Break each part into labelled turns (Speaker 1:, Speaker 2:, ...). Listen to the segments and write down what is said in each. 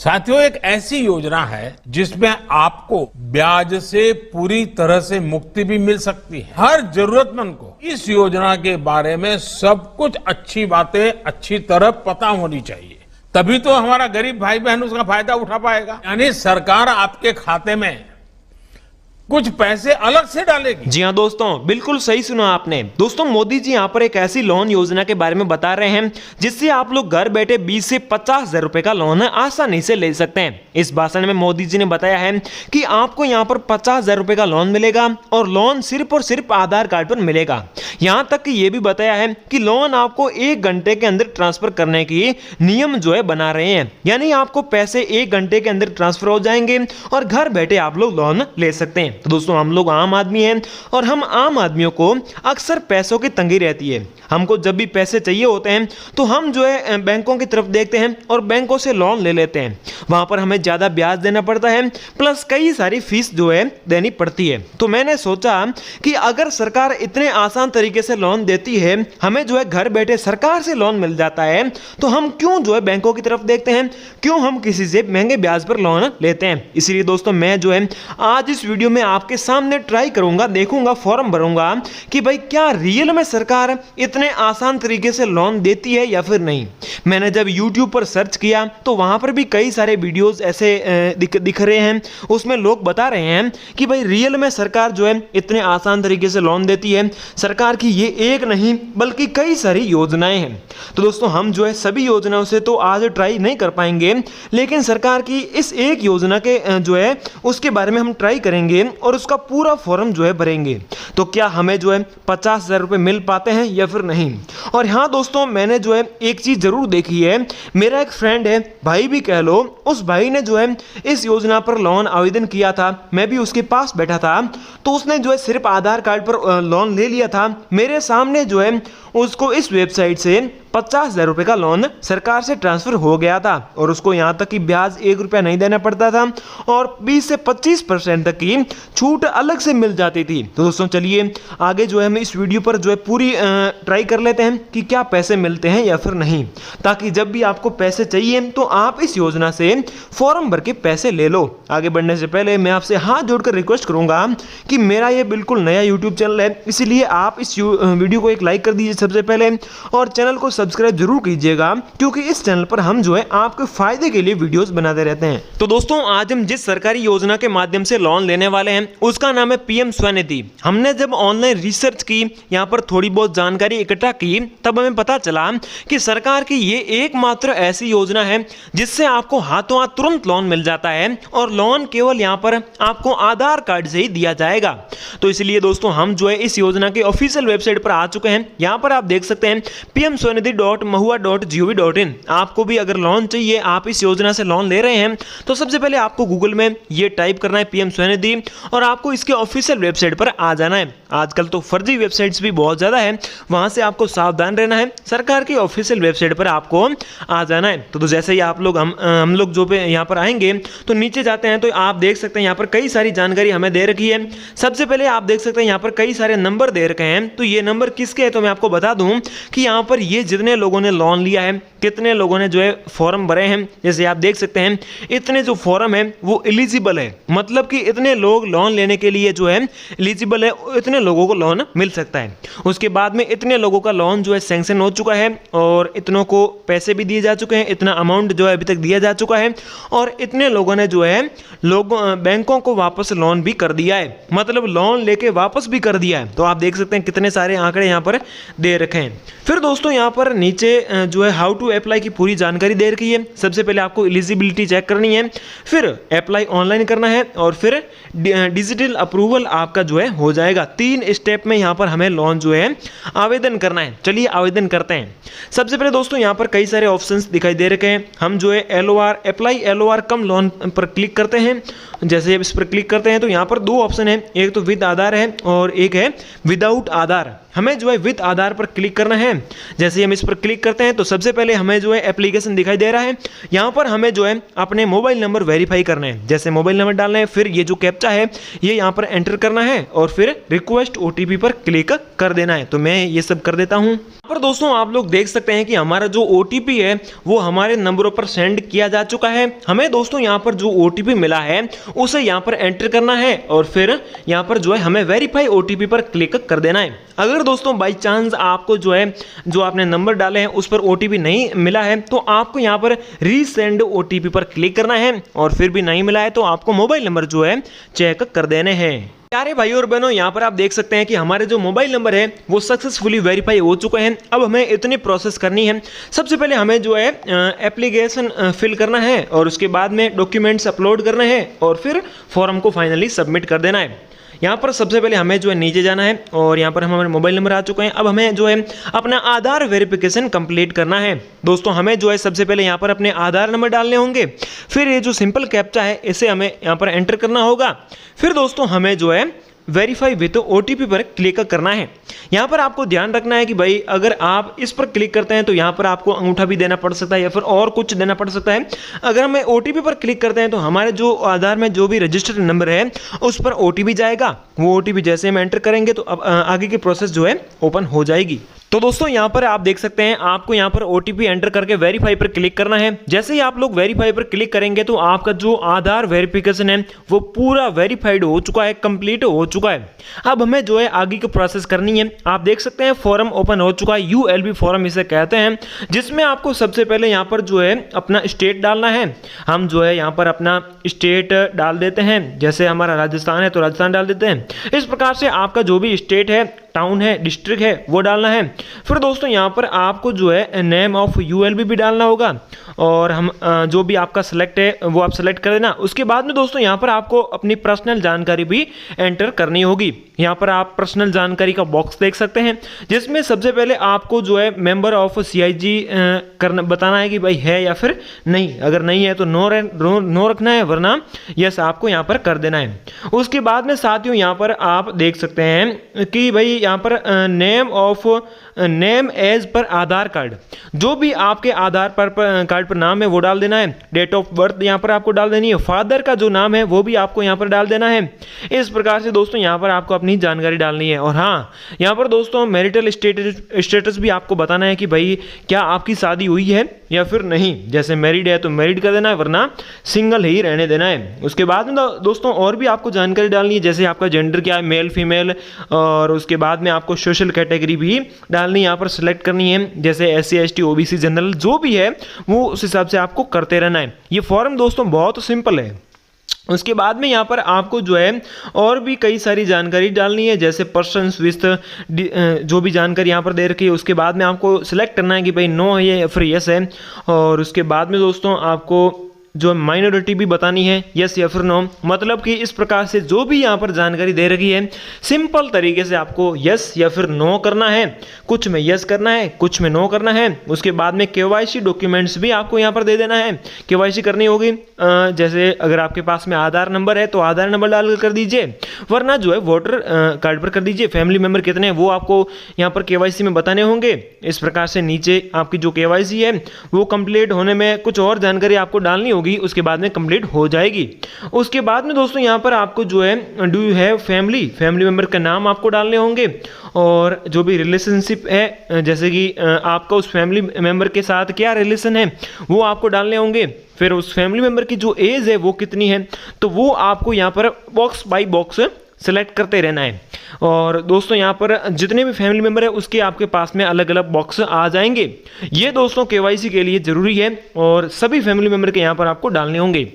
Speaker 1: साथियों, एक ऐसी योजना है जिसमें आपको ब्याज से पूरी तरह से मुक्ति भी मिल सकती है। हर जरूरतमंद को इस योजना के बारे में सब कुछ अच्छी बातें अच्छी तरह पता होनी चाहिए, तभी तो हमारा गरीब भाई बहन उसका फायदा उठा पाएगा। यानी सरकार आपके खाते में कुछ पैसे अलग से डालेगी।
Speaker 2: जी हाँ दोस्तों, बिल्कुल सही सुना आपने। दोस्तों, मोदी जी यहाँ पर एक ऐसी लोन योजना के बारे में बता रहे हैं जिससे आप लोग घर बैठे 20 से 50,000 रुपए का लोन आसानी से ले सकते हैं। इस भाषण में मोदी जी ने बताया है कि आपको यहाँ पर 50,000 रुपए का लोन मिलेगा और लोन सिर्फ और सिर्फ आधार कार्ड पर मिलेगा। यहाँ तक कि ये भी बताया है कि लोन आपको 1 घंटे के अंदर ट्रांसफर करने की नियम जो है बना रहे हैं, यानी आपको पैसे 1 घंटे के अंदर ट्रांसफर हो जाएंगे और घर बैठे आप लोग लोन ले सकते हैं। तो दोस्तों, हम लोग आम आदमी हैं और हम आम आदमियों को अक्सर पैसों की तंगी रहती है। हमको जब भी पैसे चाहिए होते हैं तो हम जो है बैंकों की तरफ देखते हैं और बैंकों से लोन ले लेते हैं। वहां पर हमें ज्यादा ब्याज देना पड़ता है, प्लस कई सारी फीस जो है देनी पड़ती है। तो मैंने सोचा कि अगर सरकार इतने आसान तरीके से लोन देती है, हमें जो है घर बैठे सरकार से लोन मिल जाता है, तो हम क्यों जो है बैंकों की तरफ देखते हैं, क्यों हम किसी से महंगे ब्याज पर लोन लेते हैं। इसलिए दोस्तों, मैं जो है आज इस वीडियो में आपके सामने ट्राई करूंगा, देखूंगा, फॉर्म भरूंगा कि भाई क्या रियल में सरकार इतने आसान तरीके से लोन देती है या फिर नहीं। मैंने जब YouTube पर सर्च किया तो वहां पर भी कई सारे वीडियोस ऐसे दिख रहे हैं, उसमें लोग बता रहे हैं कि भाई रियल में सरकार जो है इतने आसान तरीके से लोन देती है। सरकार की ये एक नहीं बल्कि कई सारी योजनाएं हैं। तो दोस्तों, हम जो है सभी योजनाओं से तो आज ट्राई नहीं कर पाएंगे, लेकिन सरकार की इस एक योजना के जो है उसके बारे में हम ट्राई करेंगे और उसका पूरा फॉर्म जो है भरेंगे। तो क्या हमें जो है 50,000 रुपए मिल पाते हैं या फिर नहीं। और हाँ दोस्तों, मैंने जो है एक चीज जरूर देखी है। मेरा एक फ्रेंड है, भाई भी कह लो, उस भाई ने जो है इस योजना पर लोन आवेदन किया था। मैं भी उसके पास बैठा था, तो उसने जो है सिर्फ आधार कार्ड पर लोन ले लिया था। मेरे सामने जो है उसको इस वेबसाइट से 50,000 रुपए का लोन सरकार से ट्रांसफर हो गया था और उसको यहाँ तक कि ब्याज 1 रुपया नहीं देना पड़ता था और 20 से 25% तक की छूट अलग से मिल जाती थी। तो दोस्तों, चलिए आगे जो है हम इस वीडियो पर जो है पूरी ट्राई कर लेते हैं कि क्या पैसे मिलते हैं या फिर नहीं, ताकि जब भी आपको पैसे चाहिए तो आप इस योजना से फॉर्म भर के पैसे ले लो। आगे बढ़ने से पहले मैं आपसे हाथ जोड़कर रिक्वेस्ट करूंगा कि मेरा ये बिल्कुल नया यूट्यूब चैनल है, इसीलिए आप इस वीडियो को एक लाइक कर दीजिए सबसे पहले और चैनल को सब्सक्राइब जरूर कीजिएगा, क्योंकि इस चैनल पर हम जो है आपके फायदे के लिए वीडियोस बनाते रहते हैं। तो दोस्तों, आज हम जिस सरकारी योजना के माध्यम से लोन लेने वाले हैं उसका नाम है पीएम स्वनिधि। हमने जब ऑनलाइन रिसर्च की, यहाँ पर थोड़ी बहुत जानकारी इकट्ठा की, तब हमें पता चला कि सरकार की ये एकमात्र ऐसी योजना है जिससे आपको हाथों हाथ तुरंत लोन मिल जाता है और लोन केवल यहाँ पर आपको आधार कार्ड से ही दिया जाएगा। तो इसलिए दोस्तों, हम जो है इस योजना के ऑफिशियल वेबसाइट पर आ चुके हैं। यहाँ पर आप देख सकते हैं pmswanidhi.mahua.gov.in। आपको भी अगर लोन चाहिए, आप इस योजना से लोन ले रहे हैं, तो सबसे पहले आपको गूगल में ये टाइप करना है पीएम स्वनिधि और आपको इसके ऑफिशियल वेबसाइट पर आ जाना है। आजकल तो फर्जी वेबसाइट्स भी बहुत ज्यादा है, वहां से आपको सावधान रहना है। सरकार की ऑफिशियल वेबसाइट पर आपको आ जाना है। तो जैसे ही आप लोग हम लोग जो पे यहाँ पर आएंगे तो नीचे जाते हैं तो आप देख सकते हैं यहाँ पर कई सारी जानकारी हमें दे रखी है। सबसे पहले आप देख सकते हैं यहाँ पर कई सारे नंबर दे रखे हैं। तो ये नंबर किसके है, तो मैं आपको बता दूं कि यहाँ पर ये जितने लोगों ने लोन लिया है, कितने लोगों ने जो है फॉर्म भरे हैं, जैसे आप देख सकते हैं इतने जो फॉर्म है वो एलिजिबल है, मतलब कि इतने लोग लोन लेने के लिए जो है एलिजिबल है, इतने लोगों को लोन मिल सकता है। उसके बाद में इतने लोगों का लोन जो है सैंक्शन हो चुका है और इतनों को पैसे भी दिए जा चुके हैं, इतना अमाउंट जो है अभी तक दिया जा चुका है और इतने लोगों ने जो है बैंकों को वापस लोन भी कर दिया है, मतलब लोन लेके वापस भी कर दिया है। तो आप देख सकते हैं कितने सारे आंकड़े यहाँ पर दे रखे हैं। फिर दोस्तों, यहाँ पर नीचे जो है हाउ टू अप्लाई की पूरी जानकारी दे रखी है। सबसे पहले आपको एलिजिबिलिटी चेक करनी है, फिर अप्लाई ऑनलाइन करना है और फिर डिजिटल अप्रूवल आपका जो है हो जाएगा। 3 स्टेप में यहाँ पर हमें लोन जो है आवेदन करना है। चलिए आवेदन करते हैं। सबसे पहले दोस्तों, यहाँ पर कई सारे ऑप्शंस दिखाई दे रखे हैं। हम जो है LOR अप्लाई LOR कम लोन पर क्लिक करते हैं। जैसे इस पर क्लिक करते हैं तो यहाँ पर 2 ऑप्शन है, एक तो विद आधार है और एक है विदाउट आधार। हमें जो है विद आधार पर क्लिक करना है। जैसे हम इस पर क्लिक करते हैं तो सबसे पहले हमें जो है एप्लीकेशन दिखाई दे रहा है। यहाँ पर हमें जो है अपने मोबाइल नंबर वेरीफाई करना है। जैसे मोबाइल नंबर डालना है, फिर ये जो कैप्चा है ये यहाँ पर एंटर करना है और फिर रिक्वेस्ट OTP पर क्लिक कर देना है। तो मैं ये सब कर देता हूँ। पर दोस्तों आप लोग देख सकते हैं कि हमारा जो OTP है वो हमारे नंबरों पर सेंड किया जा चुका है। हमें दोस्तों यहाँ पर जो OTP मिला है उसे यहाँ पर एंटर करना है और फिर यहाँ पर जो है हमें वेरीफाई OTP पर क्लिक कर देना है। अगर दोस्तों बाई चांस आपको जो है जो आपने नंबर डाले हैं उस पर OTP नहीं मिला है तो आपको यहाँ पर रीसेंड OTP पर क्लिक करना है और फिर भी नहीं मिला है तो आपको मोबाइल नंबर जो है चेक कर देने हैं। प्यारे भाइयों और बहनों, यहाँ पर आप देख सकते हैं कि हमारे जो मोबाइल नंबर है वो सक्सेसफुली वेरीफाई हो चुके हैं। अब हमें इतनी प्रोसेस करनी है। सबसे पहले हमें जो है एप्लीकेशन फिल करना है और उसके बाद में डॉक्यूमेंट्स अपलोड करने हैं और फिर फॉर्म को फाइनली सबमिट कर देना है। यहाँ पर सबसे पहले हमें जो है नीचे जाना है और यहाँ पर हमारे मोबाइल नंबर आ चुके हैं। अब हमें जो है अपना आधार वेरिफिकेशन कंप्लीट करना है। दोस्तों हमें जो है सबसे पहले यहाँ पर अपने आधार नंबर डालने होंगे, फिर ये जो सिंपल कैप्चा है इसे हमें यहाँ पर एंटर करना होगा। फिर दोस्तों हमें जो है वेरीफाई विथ OTP पर क्लिक करना है। यहाँ पर आपको ध्यान रखना है कि भाई अगर आप इस पर क्लिक करते हैं तो यहाँ पर आपको अंगूठा भी देना पड़ सकता है या फिर और कुछ देना पड़ सकता है। अगर हम OTP पर क्लिक करते हैं तो हमारे जो आधार में जो भी रजिस्टर्ड नंबर है उस पर OTP जाएगा। वो OTP जैसे हम एंटर करेंगे तो अब आगे की प्रोसेस जो है ओपन हो जाएगी। तो दोस्तों यहाँ पर आप देख सकते हैं आपको यहाँ पर OTP एंटर करके वेरीफाई पर क्लिक करना है। जैसे ही आप लोग वेरीफाई पर क्लिक करेंगे तो आपका जो आधार वेरिफिकेशन है वो पूरा वेरीफाइड हो चुका है, कंप्लीट हो चुका है। अब हमें जो है आगे की प्रोसेस करनी है। आप देख सकते हैं फॉर्म ओपन हो चुका है, ULB फॉर्म इसे कहते हैं, जिसमें आपको सबसे पहले यहाँ पर जो है अपना स्टेट डालना है। हम जो है यहाँ पर अपना स्टेट डाल देते हैं, जैसे हमारा राजस्थान है तो राजस्थान डाल देते हैं। इस प्रकार से आपका जो भी स्टेट है, टाउन है, डिस्ट्रिक्ट है वो डालना है। फिर दोस्तों यहाँ पर आपको जो है नेम ऑफ ULB भी डालना होगा और हम जो भी आपका सेलेक्ट है वो आप सेलेक्ट कर देना। उसके बाद में दोस्तों यहाँ पर आपको अपनी पर्सनल जानकारी भी एंटर करनी होगी। यहाँ पर आप पर्सनल जानकारी का बॉक्स देख सकते हैं जिसमें सबसे पहले आपको जो है मेंबर ऑफ CIG करना बताना है कि भाई है या फिर नहीं। अगर नहीं है तो नो रखना है, वरना यस आपको यहाँ पर कर देना है। उसके बाद में साथियों यहाँ पर आप देख सकते हैं कि भाई यहाँ पर नेम एज पर आधार कार्ड, जो भी आपके आधार कार्ड पर नाम है वो डाल देना है। डेट ऑफ बर्थ यहाँ पर आपको डाल देनी है। फादर का जो नाम है वो भी आपको यहाँ पर डाल देना है। इस प्रकार से दोस्तों यहाँ पर आपको अपनी जानकारी डालनी है। और हाँ, यहाँ पर दोस्तों मैरिटल स्टेटस भी आपको बताना है कि भाई क्या आपकी शादी हुई है या फिर नहीं। जैसे मैरिड है तो मैरिड कर देना है, वरना सिंगल ही रहने देना है। उसके बाद में दोस्तों और भी आपको जानकारी डालनी है, जैसे आपका जेंडर क्या है, मेल फीमेल, और उसके बाद में आपको सोशल कैटेगरी भी डालनी यहाँ पर सेलेक्ट करनी है, जैसे SC ST OBC जनरल जो भी है वो उस हिसाब से आपको करते रहना है। ये फॉर्म दोस्तों बहुत सिंपल है। उसके बाद में यहाँ पर आपको जो है और भी कई सारी जानकारी डालनी है, जैसे पर्सन्स विथ जो भी जानकारी यहाँ पर दे रखी है। उसके बाद में आपको सिलेक्ट करना है कि भाई नो है या फिर यस है। और उसके बाद में दोस्तों आपको जो माइनॉरिटी भी बतानी है, यस या फिर नो। मतलब कि इस प्रकार से जो भी यहाँ पर जानकारी दे रखी है सिंपल तरीके से आपको यस या फिर नो करना है। कुछ में यस करना है, कुछ में नो करना है। उसके बाद में KYC डॉक्यूमेंट्स भी आपको यहाँ पर दे देना है। KYC करनी होगी, जैसे अगर आपके पास में आधार नंबर है तो आधार नंबर डाल कर दीजिए, वरना जो है वोटर कार्ड पर कर दीजिए। फैमिली मेंबर कितने हैं वो आपको यहाँ पर KYC में बताने होंगे। इस प्रकार से नीचे आपकी जो KYC है वो कंप्लीट होने में कुछ और जानकारी आपको डालनी होगी, उसके बाद में कंप्लीट हो जाएगी। उसके बाद में दोस्तों यहाँ पर आपको जो है do you have family member का नाम आपको डालने होंगे, और जो भी रिलेशनशिप है, जैसे कि आपका उस फैमिली मेंबर के साथ क्या रिलेशन है वो आपको डालने होंगे। फिर उस फैमिली मेंबर की जो एज है वो कितनी है तो वो आपको यहाँ पर बॉक्स बाई बॉक्स सेलेक्ट करते रहना है। और दोस्तों यहाँ पर जितने भी फैमिली मेंबर है उसके आपके पास में अलग अलग बॉक्स आ जाएंगे। ये दोस्तों KYC के लिए ज़रूरी है और सभी फैमिली मेंबर के यहाँ पर आपको डालने होंगे।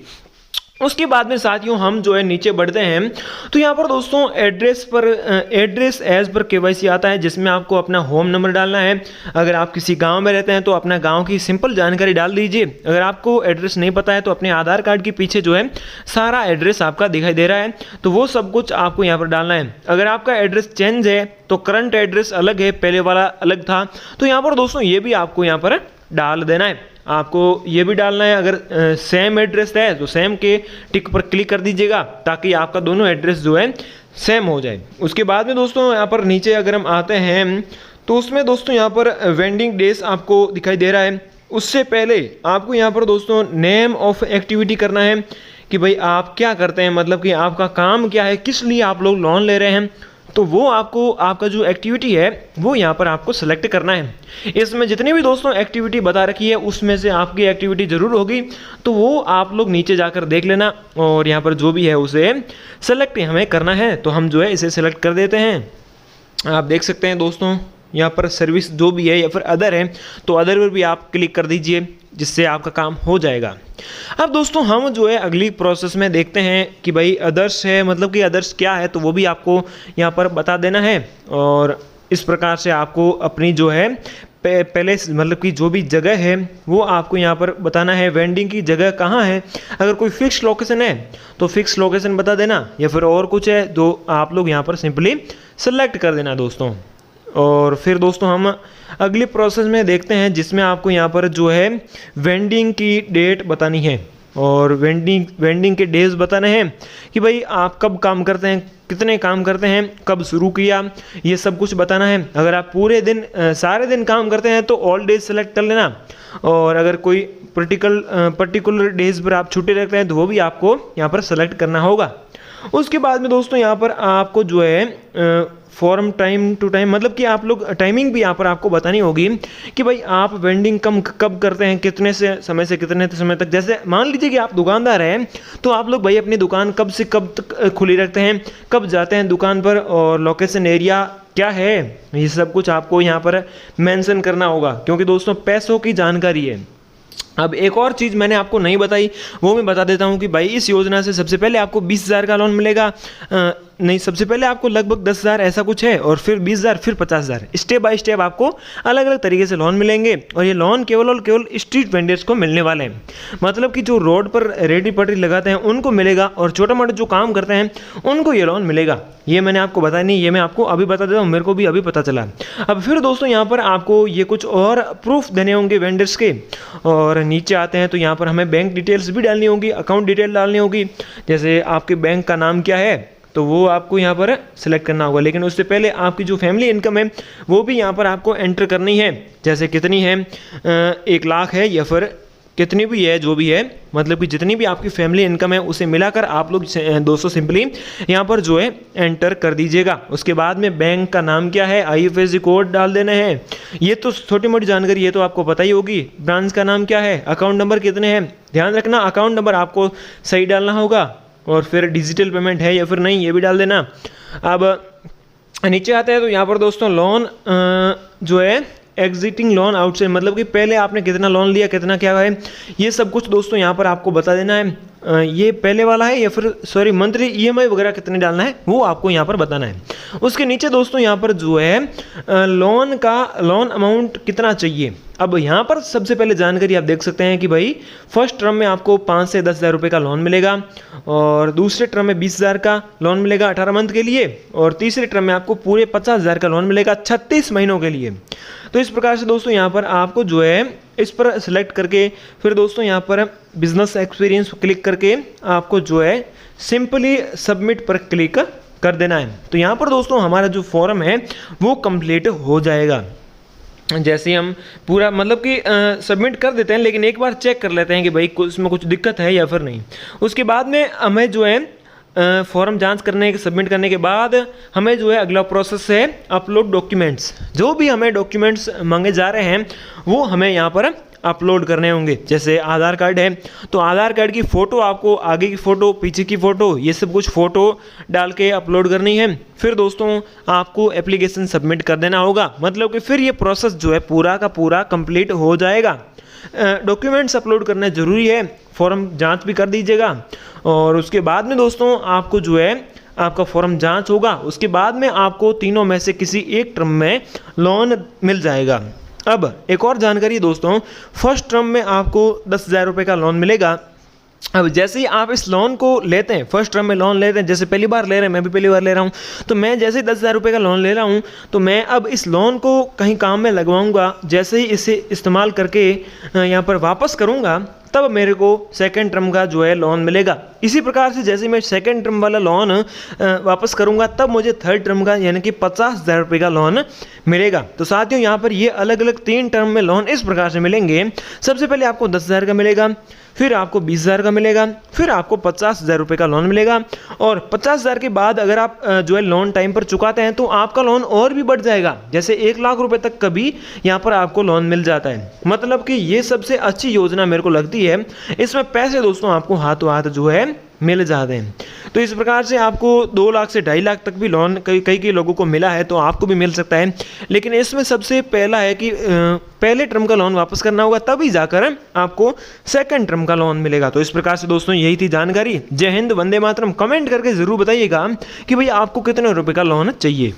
Speaker 2: उसके बाद में साथियों हम जो है नीचे बढ़ते हैं तो यहाँ पर दोस्तों एड्रेस एज पर KYC आता है, जिसमें आपको अपना होम नंबर डालना है। अगर आप किसी गांव में रहते हैं तो अपना गांव की सिंपल जानकारी डाल दीजिए। अगर आपको एड्रेस नहीं पता है तो अपने आधार कार्ड के पीछे जो है सारा एड्रेस आपका दिखाई दे रहा है, तो वो सब कुछ आपको यहाँ पर डालना है। अगर आपका एड्रेस चेंज है तो करंट एड्रेस अलग है, पहले वाला अलग था, तो यहाँ पर दोस्तों ये भी आपको यहाँ पर डाल देना है। आपको ये भी डालना है, अगर सेम एड्रेस है तो सेम के टिक पर क्लिक कर दीजिएगा ताकि आपका दोनों एड्रेस जो है सेम हो जाए। उसके बाद में दोस्तों यहाँ पर नीचे अगर हम आते हैं तो उसमें दोस्तों यहाँ पर वेंडिंग डेज आपको दिखाई दे रहा है। उससे पहले आपको यहाँ पर दोस्तों नेम ऑफ एक्टिविटी करना है कि भाई आप क्या करते हैं, मतलब कि आपका काम क्या है, किस लिए आप लोग लोन ले रहे हैं। तो वो आपको आपका जो एक्टिविटी है वो यहाँ पर आपको सेलेक्ट करना है। इसमें जितनी भी दोस्तों एक्टिविटी बता रखी है उसमें से आपकी एक्टिविटी ज़रूर होगी, तो वो आप लोग नीचे जाकर देख लेना और यहाँ पर जो भी है उसे सेलेक्ट हमें करना है। तो हम जो है इसे सेलेक्ट कर देते हैं। आप देख सकते हैं दोस्तों यहाँ पर सर्विस जो भी है या फिर अदर है, तो अदर पर भी आप क्लिक कर दीजिए जिससे आपका काम हो जाएगा। अब दोस्तों हम जो है अगली प्रोसेस में देखते हैं कि भाई अदर्स है, मतलब कि अदर्स क्या है, तो वो भी आपको यहाँ पर बता देना है। और इस प्रकार से आपको अपनी जो है पहले मतलब कि जो भी जगह है वो आपको यहाँ पर बताना है। वेंडिंग की जगह कहाँ है, अगर कोई फिक्स लोकेशन है तो फिक्स लोकेशन बता देना, या फिर और कुछ है तो आप लोग यहाँ पर सिंपली सेलेक्ट कर देना दोस्तों। और फिर दोस्तों हम अगली प्रोसेस में देखते हैं जिसमें आपको यहाँ पर जो है वेंडिंग की डेट बतानी है और वेंडिंग के डेज बताने हैं कि भाई आप कब काम करते हैं, कितने काम करते हैं, कब शुरू किया, ये सब कुछ बताना है। अगर आप पूरे दिन सारे दिन काम करते हैं तो ऑल डेज सेलेक्ट कर लेना, और अगर कोई पर्टिकुलर डेज पर आप छुट्टी रखते हैं तो वो भी आपको यहाँ पर सेलेक्ट करना होगा। उसके बाद में दोस्तों यहाँ पर आपको जो है फॉर्म टाइम टू टाइम, मतलब कि आप लोग टाइमिंग भी यहाँ पर आपको बतानी होगी कि भाई आप वेंडिंग कब करते हैं, कितने से कितने समय तक। जैसे मान लीजिए कि आप दुकानदार हैं तो आप लोग भाई अपनी दुकान कब से कब तक खुली रखते हैं, कब जाते हैं दुकान पर, और लोकेशन एरिया क्या है, ये सब कुछ आपको यहाँ पर मेंशन करना होगा, क्योंकि दोस्तों पैसों की जानकारी है। अब एक और चीज़ मैंने आपको नहीं बताई, वो मैं बता देता हूँ कि भाई इस योजना से सबसे पहले आपको 20,000 का लोन मिलेगा। नहीं, सबसे पहले आपको लगभग 10,000 ऐसा कुछ है, और फिर 20,000, फिर 50,000, स्टेप बाय स्टेप आपको अलग अलग तरीके से लोन मिलेंगे। और ये लोन केवल और केवल स्ट्रीट वेंडर्स को मिलने वाले हैं, मतलब कि जो रोड पर रेडी पटरी लगाते हैं उनको मिलेगा, और छोटा मोटा जो काम करते हैं उनको ये लोन मिलेगा। ये मैंने आपको बताया नहीं, ये मैं आपको अभी बता देता हूँ, मेरे को भी अभी पता चला। अब फिर दोस्तों यहाँ पर आपको ये कुछ और प्रूफ देने होंगे वेंडर्स के, और नीचे आते हैं तो यहाँ पर हमें बैंक डिटेल्स भी डालनी होगी, अकाउंट डिटेल डालनी होगी। जैसे आपके बैंक का नाम क्या है तो वो आपको यहाँ पर सेलेक्ट करना होगा, लेकिन उससे पहले आपकी जो फैमिली इनकम है वो भी यहाँ पर आपको एंटर करनी है। जैसे कितनी है, 1 लाख है या फिर कितनी भी है, जो भी है, मतलब कि जितनी भी आपकी फैमिली इनकम है उसे मिलाकर आप लोग दोस्तों सिंपली यहाँ पर जो है एंटर कर दीजिएगा। उसके बाद में बैंक का नाम क्या है, IFSC कोड डाल देना है। ये तो छोटी मोटी जानकारी, ये तो आपको पता ही होगी। ब्रांच का नाम क्या है, अकाउंट नंबर कितने हैं, ध्यान रखना अकाउंट नंबर आपको सही डालना होगा, और फिर डिजिटल पेमेंट है या फिर नहीं ये भी डाल देना। अब नीचे आते हैं तो यहाँ पर दोस्तों लोन जो है एग्जिटिंग लोन आउटसाइड, मतलब कि पहले आपने कितना लोन लिया, कितना क्या है, ये सब कुछ दोस्तों यहाँ पर आपको बता देना है। ये पहले वाला है या फिर मंथली EMI वगैरह कितने डालना है वो आपको यहाँ पर बताना है। उसके नीचे दोस्तों यहाँ पर जो है लोन अमाउंट कितना चाहिए। अब यहाँ पर सबसे पहले जानकारी आप देख सकते हैं कि भाई फर्स्ट टर्म में आपको 5 से 10,000 रुपये का लोन मिलेगा, और दूसरे टर्म में 20,000 का लोन मिलेगा 18 मंथ के लिए, और तीसरे टर्म में आपको पूरे 50,000 का लोन मिलेगा 36 महीनों के लिए। तो इस प्रकार से दोस्तों यहाँ पर आपको जो है इस पर सेलेक्ट करके फिर दोस्तों यहाँ पर बिजनेस एक्सपीरियंस क्लिक करके आपको जो है सिंपली सबमिट पर क्लिक कर देना है। तो यहाँ पर दोस्तों हमारा जो फॉर्म है वो कंप्लीट हो जाएगा। जैसे हम पूरा मतलब कि सबमिट कर देते हैं, लेकिन एक बार चेक कर लेते हैं कि भाई इसमें कुछ दिक्कत है या फिर नहीं। उसके बाद में हमें जो है फॉर्म जांच करने सबमिट करने के बाद हमें जो है अगला प्रोसेस है अपलोड डॉक्यूमेंट्स। जो भी हमें डॉक्यूमेंट्स मांगे जा रहे हैं वो हमें यहाँ पर अपलोड करने होंगे। जैसे आधार कार्ड है तो आधार कार्ड की फ़ोटो, आपको आगे की फ़ोटो, पीछे की फ़ोटो, ये सब कुछ फ़ोटो डाल के अपलोड करनी है। फिर दोस्तों आपको एप्लीकेशन सबमिट कर देना होगा, मतलब कि फिर ये प्रोसेस जो है पूरा का पूरा कंप्लीट हो जाएगा। डॉक्यूमेंट्स अपलोड करना ज़रूरी है, फॉर्म जांच भी कर दीजिएगा। और उसके बाद में दोस्तों आपको जो है आपका फॉर्म जांच होगा, उसके बाद में आपको तीनों में से किसी एक टर्म में लोन मिल जाएगा। अब एक और जानकारी दोस्तों, फर्स्ट टर्म में आपको 10,000 रुपये का लोन मिलेगा। अब जैसे ही आप इस लोन को लेते हैं, फर्स्ट टर्म में लोन लेते हैं, जैसे पहली बार ले रहे हैं, मैं भी पहली बार ले रहा हूँ, तो मैं जैसे ही 10,000 रुपये का लोन ले रहा हूँ तो मैं अब इस लोन को कहीं काम में लगवाऊंगा। जैसे ही इसे इस्तेमाल करके यहाँ पर वापस करूँगा तब मेरे को सेकंड टर्म का जो है लोन मिलेगा। इसी प्रकार से जैसे मैं सेकंड टर्म वाला लोन वापस करूंगा तब मुझे थर्ड टर्म का यानी कि 50,000 रुपये का लोन मिलेगा। तो साथियों यहाँ पर ये अलग अलग 3 टर्म में लोन इस प्रकार से मिलेंगे। सबसे पहले आपको 10,000 का मिलेगा, फिर आपको 20,000 का मिलेगा, फिर आपको 50,000 रुपये का लोन मिलेगा, और 50,000 के बाद अगर आप जो है लोन टाइम पर चुकाते हैं तो आपका लोन और भी बढ़ जाएगा, जैसे 1,00,000 रुपये तक कभी यहाँ पर आपको लोन मिल जाता है। मतलब कि ये सबसे अच्छी योजना मेरे को लगती है। इसमें पैसे दोस्तों आपको हाथों हाथ जो है मिल जाते हैं। तो इस प्रकार से आपको 2 लाख से 2.5 लाख तक भी लोन कई लोगों को मिला है, तो आपको भी मिल सकता है। लेकिन इसमें सबसे पहला है कि पहले टर्म का लोन वापस करना होगा, तभी जाकर आपको सेकंड टर्म का लोन मिलेगा। तो इस प्रकार से दोस्तों यही थी जानकारी। जय हिंद, वंदे मातरम। कमेंट करके ज़रूर बताइएगा कि भाई आपको कितने रुपए का लोन चाहिए।